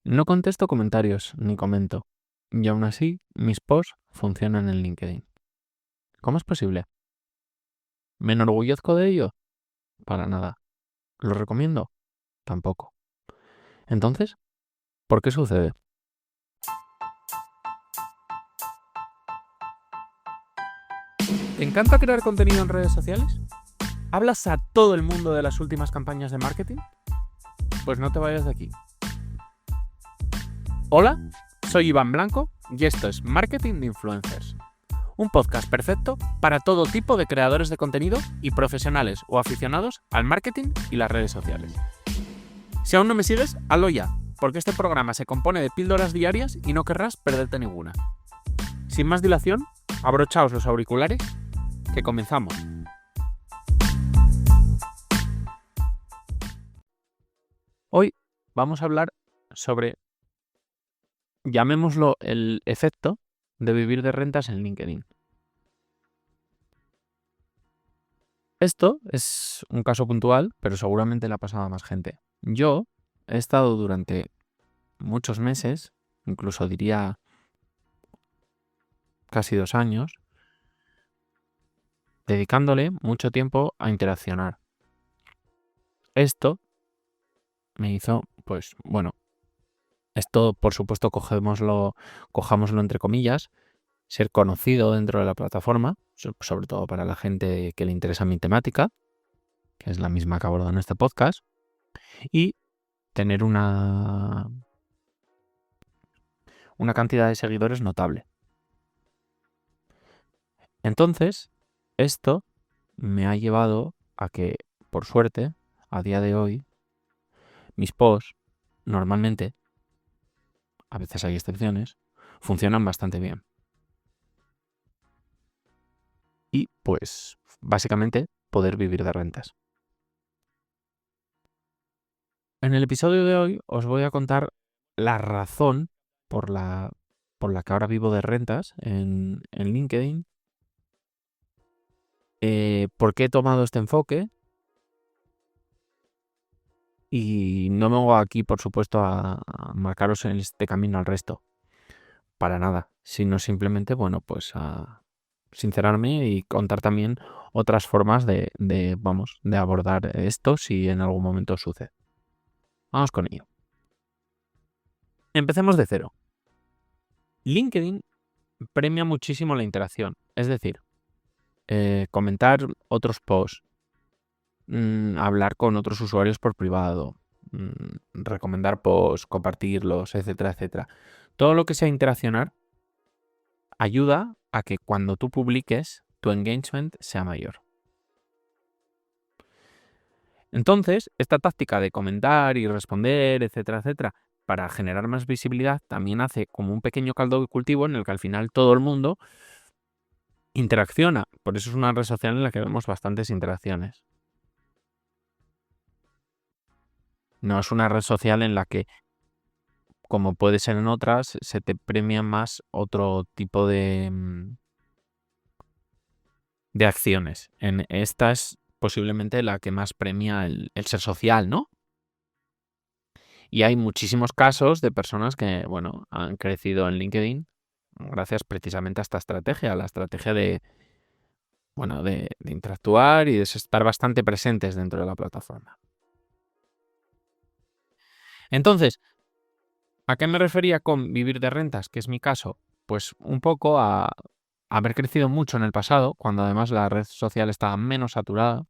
No contesto comentarios ni comento. Y aún así, mis posts funcionan en LinkedIn. ¿Cómo es posible? ¿Me enorgullezco de ello? Para nada. ¿Lo recomiendo? Tampoco. Entonces, ¿por qué sucede? ¿Te encanta crear contenido en redes sociales? ¿Hablas a todo el mundo de las últimas campañas de marketing? Pues no te vayas de aquí. Hola, soy Iván Blanco y esto es Marketing de Influencers. Un podcast perfecto para todo tipo de creadores de contenido y profesionales o aficionados al marketing y las redes sociales. Si aún no me sigues, hazlo ya, porque este programa se compone de píldoras diarias y no querrás perderte ninguna. Sin más dilación, abrochaos los auriculares, que comenzamos. Hoy vamos a hablar sobre, llamémoslo, el efecto de vivir de rentas en LinkedIn. Esto es un caso puntual, pero seguramente le ha pasado a más gente. Yo he estado durante muchos meses, incluso diría casi 2 años, dedicándole mucho tiempo a interaccionar. Esto me hizo, pues bueno, esto por supuesto cojámoslo entre comillas, ser conocido dentro de la plataforma, sobre todo para la gente que le interesa mi temática, que es la misma que abordo en este podcast, y tener una cantidad de seguidores notable. Entonces, esto me ha llevado a que, por suerte, a día de hoy, mis posts, normalmente, a veces hay excepciones, funcionan bastante bien. Y, pues, básicamente, poder vivir de rentas. En el episodio de hoy os voy a contar la razón por la que ahora vivo de rentas en LinkedIn, por qué he tomado este enfoque. Y no me voy aquí, por supuesto, a marcaros en este camino al resto. Para nada. Sino simplemente, bueno, pues a sincerarme y contar también otras formas de abordar esto si en algún momento sucede. Vamos con ello. Empecemos de cero. LinkedIn premia muchísimo la interacción. Es decir, comentar otros posts, hablar con otros usuarios por privado, recomendar posts, compartirlos, etcétera, etcétera. Todo lo que sea interaccionar ayuda a que cuando tú publiques tu engagement sea mayor. Entonces, esta táctica de comentar y responder, etcétera, etcétera, para generar más visibilidad, también hace como un pequeño caldo de cultivo en el que al final todo el mundo interacciona. Por eso es una red social en la que vemos bastantes interacciones. No es una red social en la que, como puede ser en otras, se te premia más otro tipo de acciones. En esta es posiblemente la que más premia el ser social, ¿no? Y hay muchísimos casos de personas que, bueno, han crecido en LinkedIn gracias precisamente a esta estrategia, la estrategia de interactuar y de estar bastante presentes dentro de la plataforma. Entonces, ¿a qué me refería con vivir de rentas? Que es mi caso. Pues un poco a haber crecido mucho en el pasado, cuando además la red social estaba menos saturada,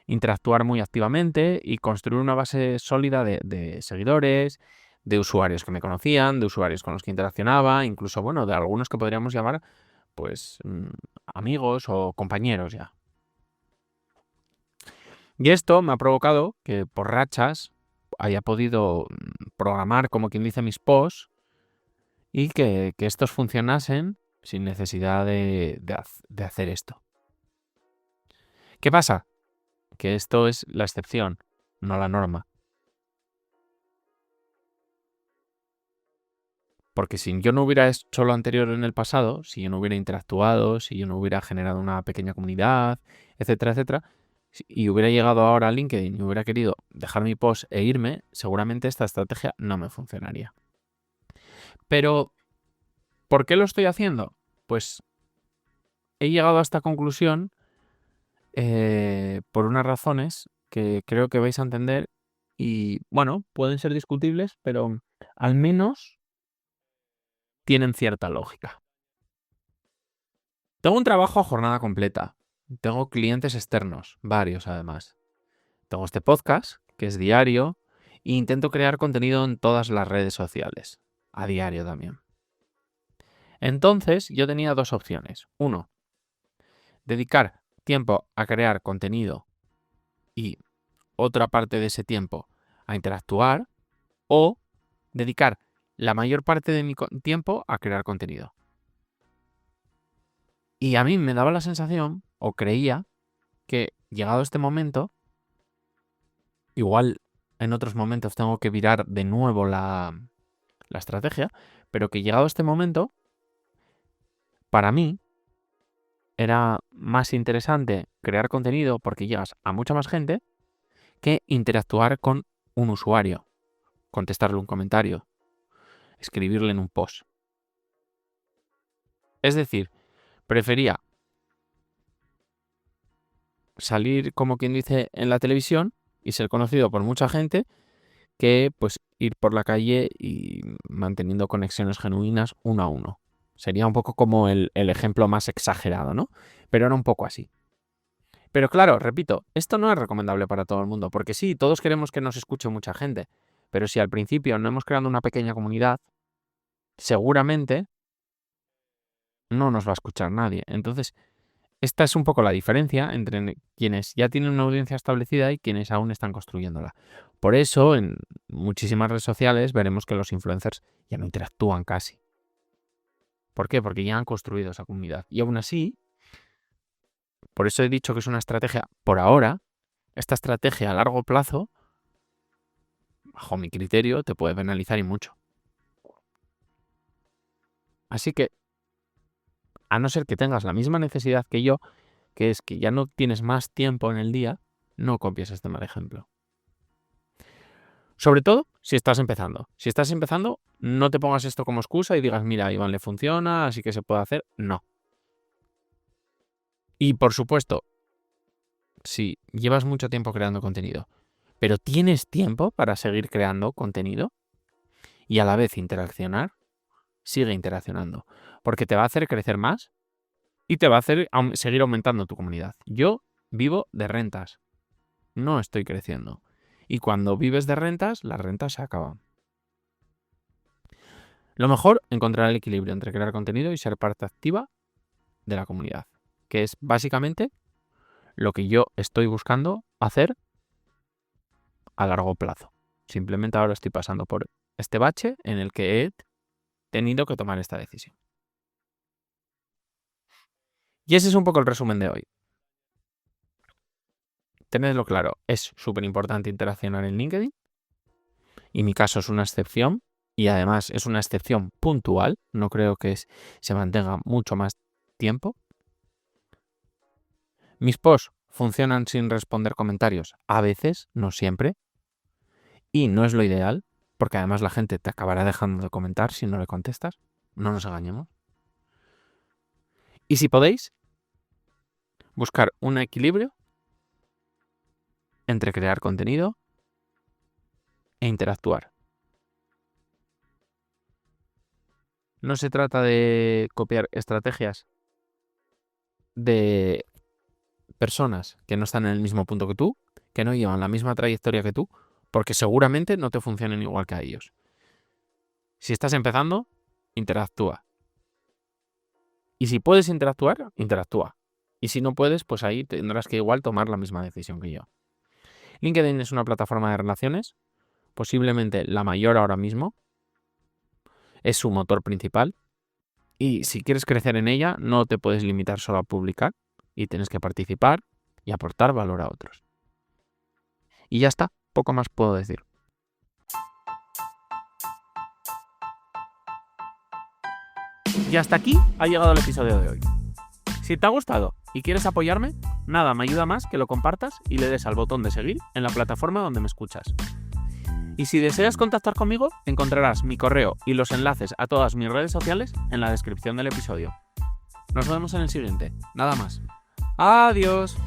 interactuar muy activamente y construir una base sólida de seguidores, de usuarios que me conocían, de usuarios con los que interaccionaba, incluso, bueno, de algunos que podríamos llamar, pues, amigos o compañeros ya. Y esto me ha provocado que por rachas haya podido programar, como quien dice, mis posts y que estos funcionasen sin necesidad de hacer esto. ¿Qué pasa? Que esto es la excepción, no la norma. Porque si yo no hubiera hecho lo anterior en el pasado, si yo no hubiera interactuado, si yo no hubiera generado una pequeña comunidad, etcétera, etcétera, y hubiera llegado ahora a LinkedIn y hubiera querido dejar mi post e irme, seguramente esta estrategia no me funcionaría. Pero, ¿por qué lo estoy haciendo? Pues he llegado a esta conclusión por unas razones que creo que vais a entender y, bueno, pueden ser discutibles, pero al menos tienen cierta lógica. Tengo un trabajo a jornada completa. Tengo clientes externos, varios además. Tengo este podcast, que es diario, e intento crear contenido en todas las redes sociales, a diario también. Entonces, yo tenía dos opciones. Uno, dedicar tiempo a crear contenido y otra parte de ese tiempo a interactuar, o dedicar la mayor parte de mi tiempo a crear contenido. Y a mí me daba la sensación, o creía, que llegado este momento, igual en otros momentos tengo que virar de nuevo la estrategia, pero que llegado este momento, para mí, era más interesante crear contenido porque llegas a mucha más gente que interactuar con un usuario, contestarle un comentario, escribirle en un post. Es decir, prefería salir, como quien dice, en la televisión y ser conocido por mucha gente que pues ir por la calle y manteniendo conexiones genuinas uno a uno. Sería un poco como el ejemplo más exagerado, ¿no? Pero era un poco así. Pero claro, repito, esto no es recomendable para todo el mundo, porque sí, todos queremos que nos escuche mucha gente, pero si al principio no hemos creado una pequeña comunidad, seguramente no nos va a escuchar nadie. Entonces, esta es un poco la diferencia entre quienes ya tienen una audiencia establecida y quienes aún están construyéndola. Por eso, en muchísimas redes sociales veremos que los influencers ya no interactúan casi. ¿Por qué? Porque ya han construido esa comunidad. Y aún así, por eso he dicho que es una estrategia por ahora. Esta estrategia a largo plazo, bajo mi criterio, te puede penalizar y mucho. Así que, a no ser que tengas la misma necesidad que yo, que es que ya no tienes más tiempo en el día, no copies este mal ejemplo. Sobre todo si estás empezando. Si estás empezando, no te pongas esto como excusa y digas, mira, a Iván le funciona, así que se puede hacer. No. Y por supuesto, si llevas mucho tiempo creando contenido, pero tienes tiempo para seguir creando contenido y a la vez interaccionar, sigue interaccionando, porque te va a hacer crecer más y te va a hacer seguir aumentando tu comunidad. Yo vivo de rentas, no estoy creciendo. Y cuando vives de rentas, las rentas se acaban. Lo mejor, encontrar el equilibrio entre crear contenido y ser parte activa de la comunidad, que es básicamente lo que yo estoy buscando hacer a largo plazo. Simplemente ahora estoy pasando por este bache en el que he tenido que tomar esta decisión. Y ese es un poco el resumen de hoy. Tenedlo claro, es súper importante interaccionar en LinkedIn, y mi caso es una excepción, y además es una excepción puntual, no creo que se mantenga mucho más tiempo. Mis posts funcionan sin responder comentarios, a veces, no siempre, y no es lo ideal, porque además la gente te acabará dejando de comentar si no le contestas, no nos engañemos. Y si podéis, buscar un equilibrio entre crear contenido e interactuar. No se trata de copiar estrategias de personas que no están en el mismo punto que tú, que no llevan la misma trayectoria que tú, porque seguramente no te funcionen igual que a ellos. Si estás empezando, interactúa. Y si puedes interactuar, interactúa. Y si no puedes, pues ahí tendrás que igual tomar la misma decisión que yo. LinkedIn es una plataforma de relaciones, posiblemente la mayor ahora mismo. Es su motor principal. Y si quieres crecer en ella, no te puedes limitar solo a publicar y tienes que participar y aportar valor a otros. Y ya está, poco más puedo decir. Y hasta aquí ha llegado el episodio de hoy. Si te ha gustado, y quieres apoyarme, nada me ayuda más que lo compartas y le des al botón de seguir en la plataforma donde me escuchas. Y si deseas contactar conmigo, encontrarás mi correo y los enlaces a todas mis redes sociales en la descripción del episodio. Nos vemos en el siguiente. Nada más. Adiós.